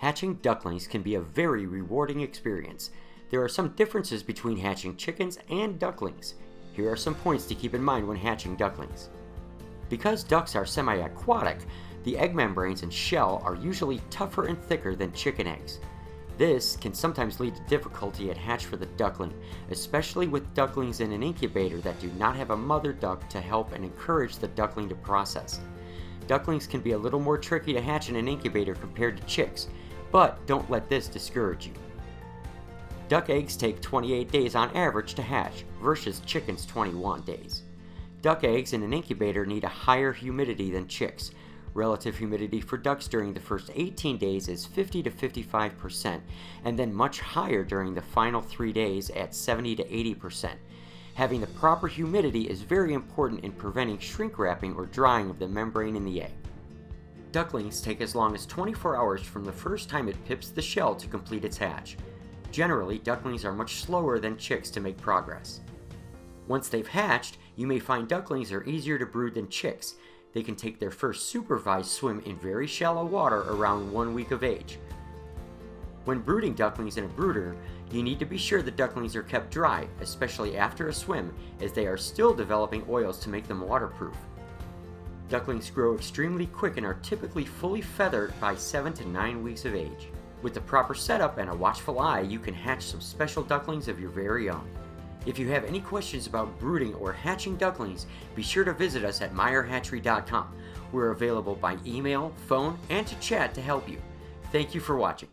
Hatching ducklings can be a very rewarding experience. There are some differences between hatching chickens and ducklings. Here are some points to keep in mind when hatching ducklings. Because ducks are semi-aquatic, the egg membranes and shell are usually tougher and thicker than chicken eggs. This can sometimes lead to difficulty at hatch for the duckling, especially with ducklings in an incubator that do not have a mother duck to help and encourage the duckling to process. Ducklings can be a little more tricky to hatch in an incubator compared to chicks, but don't let this discourage you. Duck eggs take 28 days on average to hatch versus chickens' 21 days. Duck eggs in an incubator need a higher humidity than chicks. Relative humidity for ducks during the first 18 days is 50 to 55%, and then much higher during the final 3 days at 70 to 80%. Having the proper humidity is very important in preventing shrink wrapping or drying of the membrane in the egg. Ducklings take as long as 24 hours from the first time it pips the shell to complete its hatch. Generally, ducklings are much slower than chicks to make progress. Once they've hatched, you may find ducklings are easier to brood than chicks. They can take their first supervised swim in very shallow water around 1 week of age. When brooding ducklings in a brooder, you need to be sure the ducklings are kept dry, especially after a swim, as they are still developing oils to make them waterproof. Ducklings grow extremely quick and are typically fully feathered by 7 to 9 weeks of age. With the proper setup and a watchful eye, you can hatch some special ducklings of your very own. If you have any questions about brooding or hatching ducklings, be sure to visit us at meyerhatchery.com. We're available by email, phone, and to chat to help you. Thank you for watching.